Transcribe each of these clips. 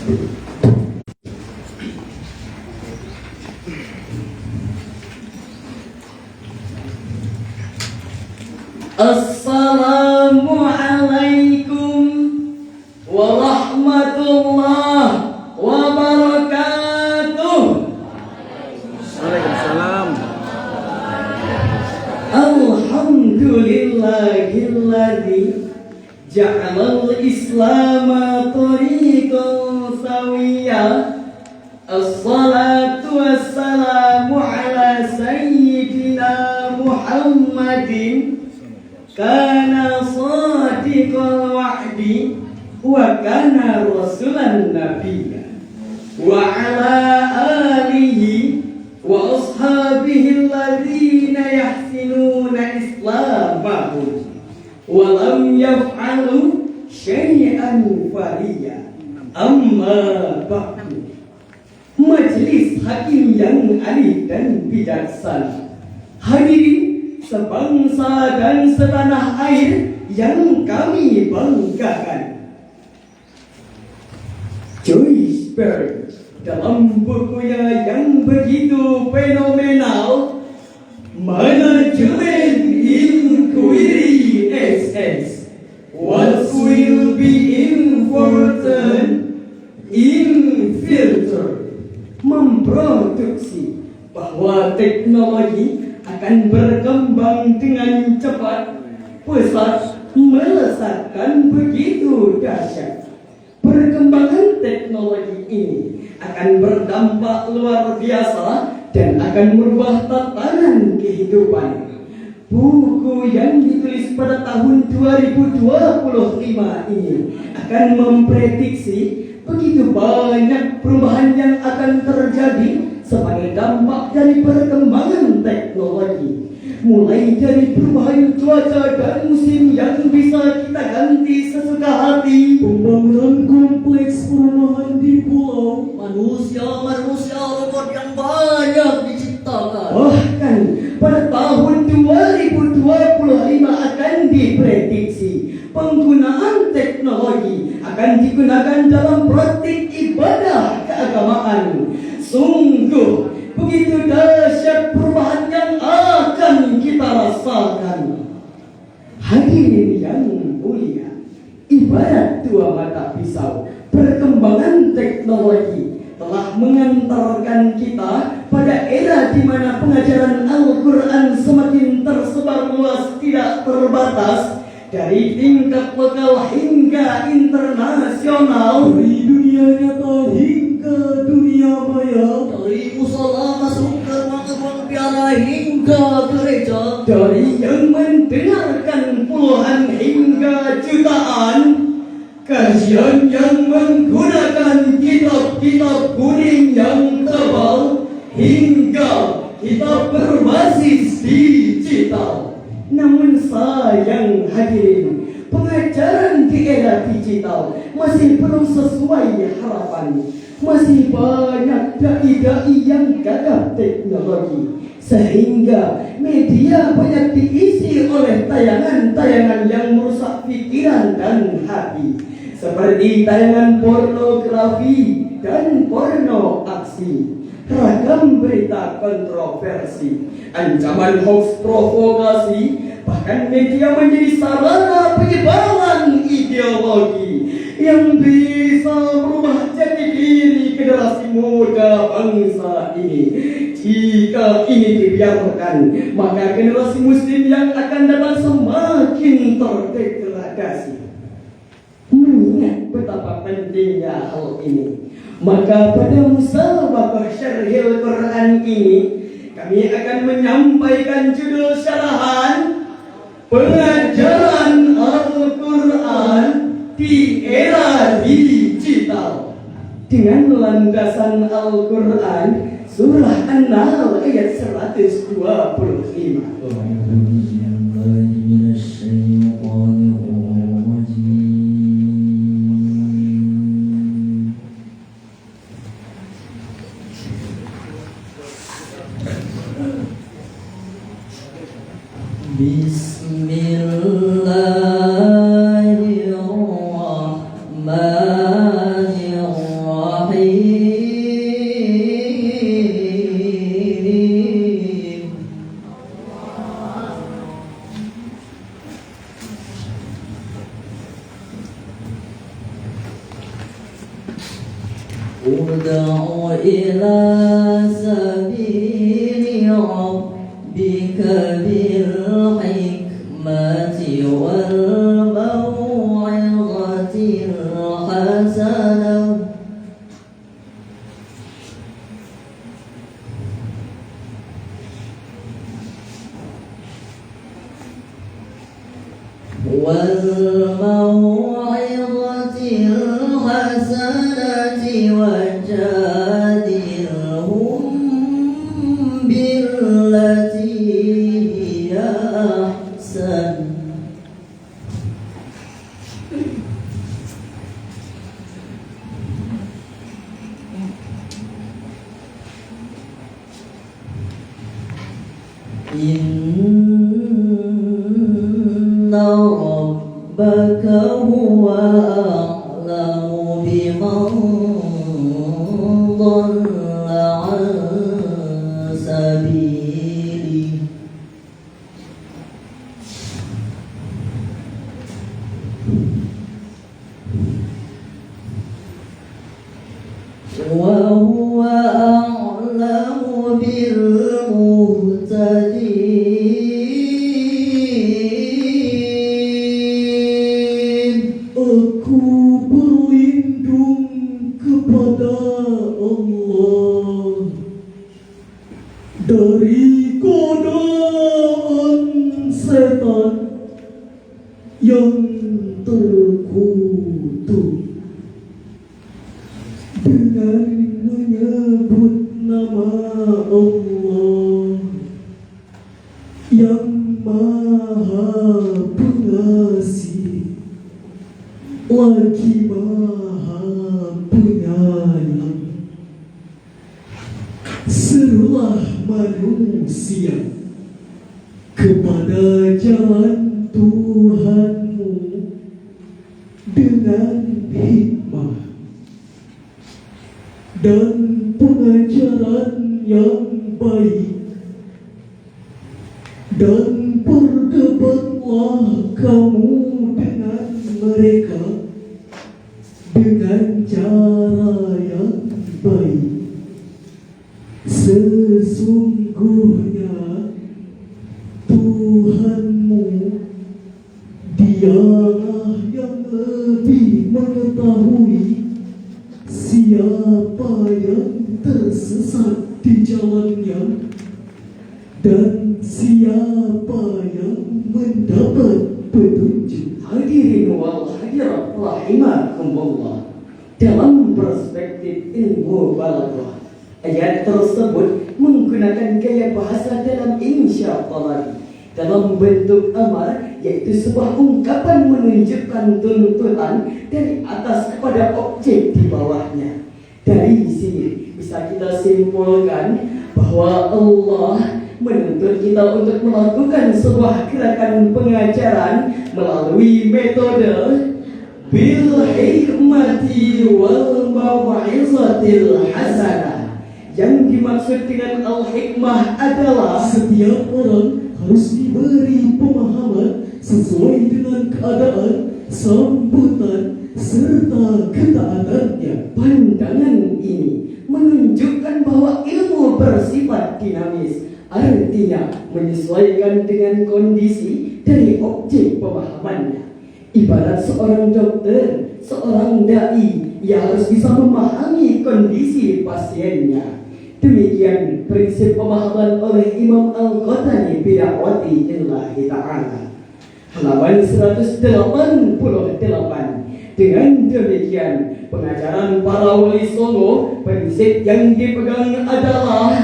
Assalamualaikum warahmatullahi wabarakatuh. Waalaikumsalam. Alhamdulillahilladzi ja'alal islama tariqan sawiyya. Assalatu wassalamu ala sayyidina Muhammadin kana sadiqal wa'di wa kana rasulan nabiyya wa ala alihi wa ashabihi alladhina yahsinuna islamahum wa lam yaf'alu syai'an fariya. Amma ba'du. Majelis hakim yang adil dan bijaksana, hadirin sebangsa dan setanah air yang kami banggakan. Joyce Byrne dalam bukunya yang begitu fenomenal, Management Inquiry SS, What Will Be Important in Future, memproduksi bahwa teknologi akan berkembang dengan cepat, pesat, melesat dan begitu dahsyat. Perkembangan teknologi ini akan berdampak luar biasa dan akan merubah tatanan kehidupan. Buku yang ditulis pada tahun 2025 ini akan memprediksi begitu banyak perubahan yang akan terjadi sebagai dampak dari perkembangan teknologi. Mulai dari perubahan cuaca dan musim yang bisa kita ganti sesuka hati, pembangunan kompleks perumahan di pulau, manusia robot yang banyak diciptakan. Bahkan pada tahun 2025 akan diprediksi penggunaan teknologi akan digunakan dalam praktik ibadah keagamaan. Sungguh begitu dahsyat perubahan yang akan kita rasakan. Hadirin yang mulia, ibarat dua mata pisau, perkembangan teknologi telah mengantarkan kita pada era di mana pengajaran Al-Quran semakin tersebar luas, tidak terbatas, dari tingkat lokal hingga internasional, dari dunia nyata hingga dunia maya, dari musola masuk ke ruang piara hingga gereja, dari yang mendengarkan puluhan hingga jutaan, kajian yang menggunakan kitab-kitab kuning yang tebal hingga kitab berbasis digital. Namun sayang hadirin, pengajaran di era digital masih belum sesuai harapan. Masih banyak dai-dai yang gagap teknologi, sehingga media banyak diisi oleh tayangan-tayangan yang merusak pikiran dan hati, seperti tayangan pornografi dan porno aksi, ragam berita kontroversi, ancaman hoax provokasi, bahkan media menjadi sarana penyebaran ideologi yang bisa berubah jadi diri generasi muda bangsa ini. Jika ini dibiarkan, maka generasi muslim yang akan datang semakin terdegradasi. Mengingat betapa pentingnya hal ini, maka pada musabaqah syarhil Quran ini kami akan menyampaikan judul syarahan pengajaran Al-Quran di era digital dengan landasan Al-Quran surah An-Nahl ayat 125. Bismillahirrahmanirrahim. ud'u ila sabili rabbika bil hikmati wal maw'izatil hasanah والموعظة الحسنة وجادلهم بالتي هي أحسن إن ربك هو أعلم بمن ضل عن سبيله وهو أعلم بالمهتدين. Aku berlindung kepada Allah dari godaan setan yang terkutuk dengan menyebut nama Allah yang Maha Pengasih lagi Maha Penyayang. Serulah manusia kepada jalan Tuhanmu dengan hikmah dan pengajaran yang baik, dan berdebatlah kamu dengan mereka dengan cara yang baik. Sesungguhnya Tuhanmu Dialah yang lebih mengetahui siapa yang tersesat di jalannya dan siapa yang mendapat petunjuk. Hadirin wal hadirat rahimakumullah. Dalam perspektif ilmu balaghah, ayat tersebut menggunakan gaya bahasa dalam insya Allah dalam bentuk amar, yaitu sebuah ungkapan menunjukkan tuntutan dari atas kepada objek di bawahnya. Dari sini bisa kita simpulkan bahwa Allah menuntut kita untuk melakukan sebuah gerakan pengajaran melalui metode bil hikmati wal mau'izatil hasanah. Yang dimaksud dengan al-hikmah adalah Setiap orang harus diberi pemahaman sesuai dengan keadaan, sambutan, serta ketaatannya. pandangan ini menunjukkan bahwa ilmu bersifat dinamis, artinya menyesuaikan dengan kondisi dari objek pemahamannya. Ibarat seorang dokter, seorang dai, ia harus bisa memahami kondisi pasiennya. Demikian prinsip pemahaman oleh Imam Al-Qatani bida'wati illahi ta'ala. Halaman 188. Dengan demikian, pengajaran para wali songo, prinsip yang dipegang adalah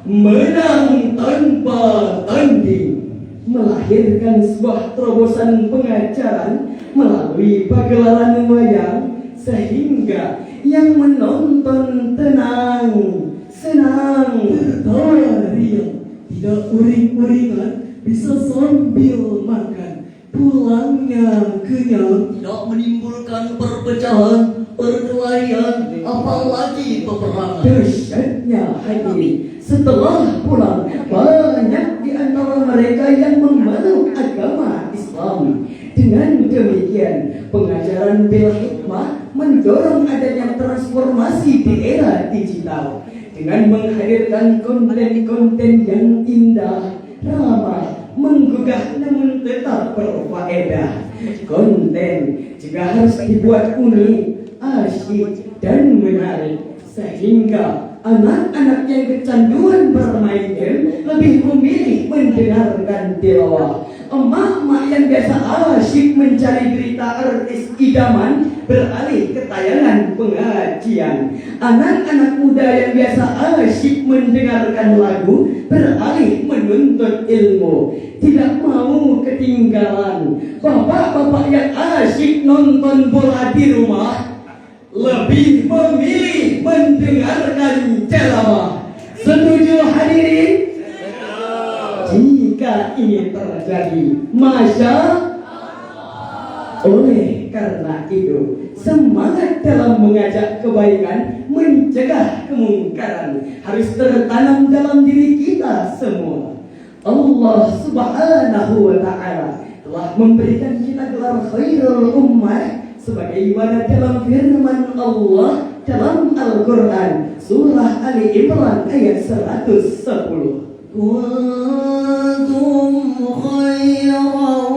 menang tanpa tanding, melahirkan sebuah terobosan pengajaran melalui pagelaran wayang sehingga yang menonton tenang, senang, Tertawa riang, tidak uring-uringan, bisa sambil makan, pulangnya kenyang. Tidak menimbulkan perpecahan, perkelahian, apalagi peperangan. dahsyatnya hadirin. Setelah pulang, banyak di antara mereka yang memeluk agama Islam. Dengan demikian, pengajaran bil hikmah mendorong adanya transformasi di era digital dengan menghadirkan konten-konten yang indah, ramah, menggugah namun tetap berfaedah. Konten juga harus dibuat unik, asyik, dan menarik sehingga anak-anak yang kecanduan bermain game lebih memilih mendengarkan tilawah. Emak-emak yang biasa asyik mencari berita artis idaman beralih ke tayangan pengajian. Anak-anak muda yang biasa asyik mendengarkan lagu beralih menuntut ilmu. Tidak mau ketinggalan. Bapak-bapak yang asyik nonton bola di rumah lebih memilih mendengarkan ceramah. Setuju hadirin? Jika ini terjadi, Masya oleh karena itu, semangat dalam mengajak kebaikan, mencegah kemungkaran harus tertanam dalam diri kita semua. Allah Subhanahu wa Ta'ala telah memberikan kita gelar khairul ummah sebagaimana dalam firman Allah dalam Al-Quran surah Ali Imran ayat 110. Kuntum khayra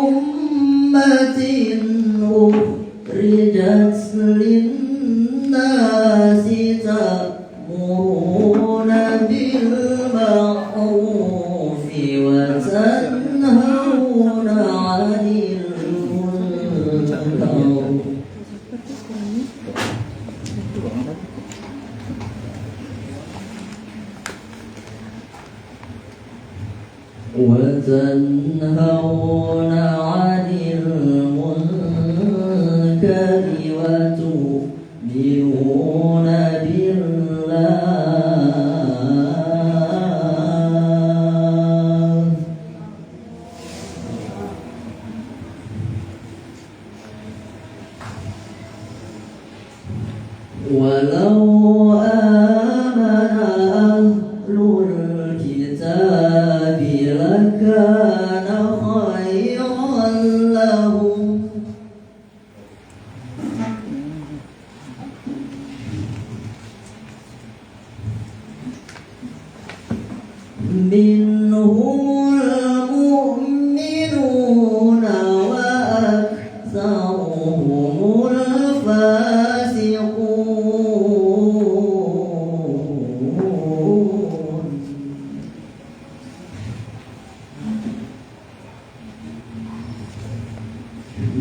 ummatin ukhrijat linnasi ta'muruna bil ma'rufi wa tanhauna 'anil munkar. وتنهون عن المنكر وتؤمنون بالله ولو آمن أهل الكتاب لكان خيرا لهم منهم المؤمنون وأكثرهم الفاسقون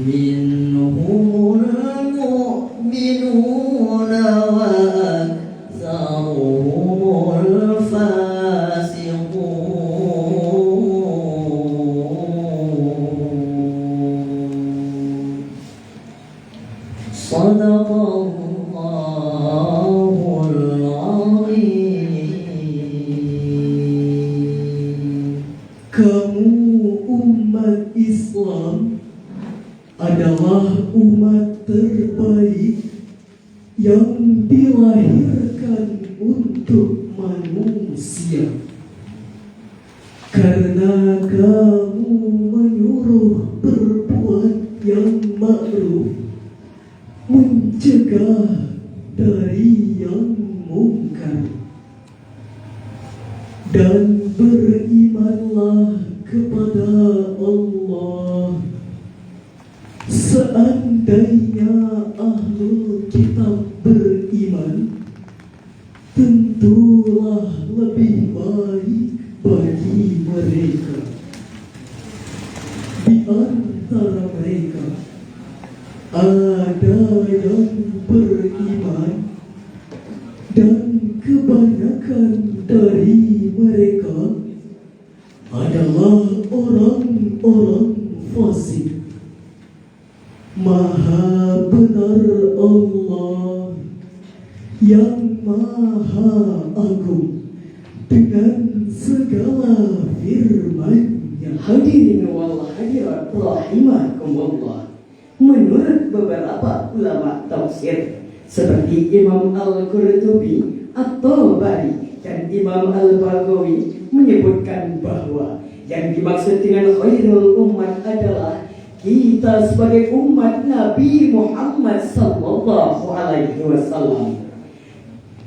منهم المؤمنون وأكثرهم الفاسقون صدق الله العظيم. Kamu umat Islam adalah umat terbaik yang dilahirkan untuk manusia. Karena kamu menyuruh berbuat yang ma'ruf, mencegah dari yang mungkar, dan berimanlah kepada Allah. Seandainya ahlul kitab beriman, tentulah lebih baik bagi mereka. Di antara mereka ada yang beriman, dan kebanyakan dari mereka adalah orang-orang fasik. Maha benar Allah yang Maha Agung dengan segala firman-Nya. Hadirin wal hadirat rahimakumullah. Menurut beberapa ulama tafsir seperti Imam Al-Qurtubi, At-Tabari, dan Imam Al-Baghawi menyebutkan bahwa yang dimaksud dengan khairul umat adalah kita sebagai umat Nabi Muhammad sallallahu alaihi wasallam.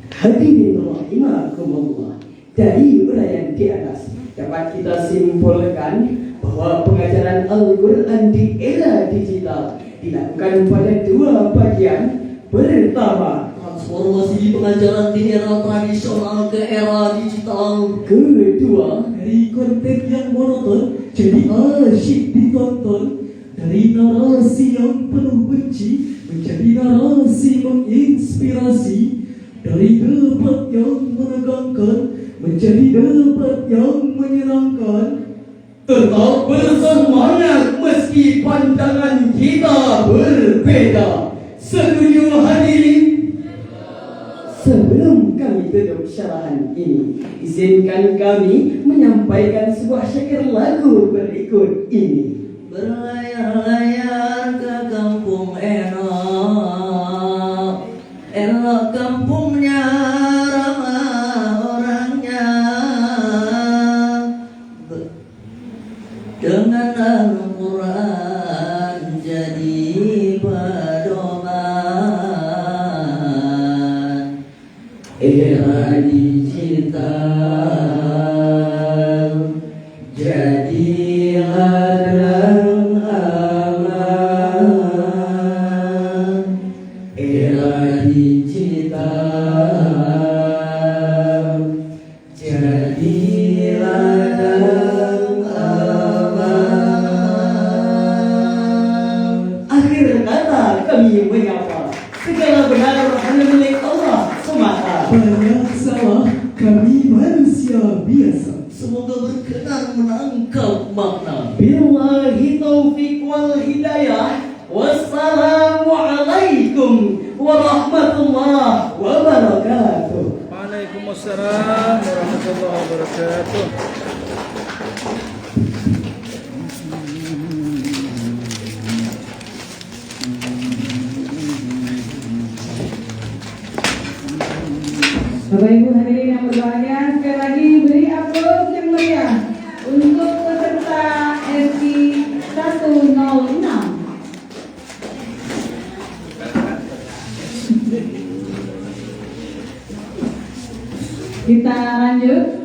Hadirin rahimakumullah, dari uraian di atas dapat kita simpulkan bahwa pengajaran Al-Quran di era digital dilakukan pada dua bagian. Pertama, transformasi pengajaran di era tradisional ke era digital. kedua, dari konten yang monoton jadi asyik ditonton, dari narasi yang penuh benci menjadi narasi menginspirasi, dari debat yang menegangkan menjadi debat yang menyenangkan. tetap bersemangat meski pandangan kita berbeda. Setuju hadirin? Sebelum kami tutup syarahan ini, izinkan kami menyampaikan sebuah syair lagu berikut ini. Berlayar-layar ke kampung enak, enak kampungnya, ramah orangnya, dengan Al-Quran jadi pedoman. Era digital jadilah terang aman. Era digital jadilah terang aman. Akhir kata kami menyapa, segala benar hanya milik Allah semata. Banyak salah kami manusia biasa. Semoga berkenan menangkap makna. Billahi taufiq wal hidayah. Wassalamualaikum warahmatullahi wabarakatuh. Waalaikumsalam warahmatullahi wabarakatuh. Bapak Ibu hadirin yang berbahagia, sekali lagi beri aplaus yang meriah untuk peserta RI 106. Kita lanjut.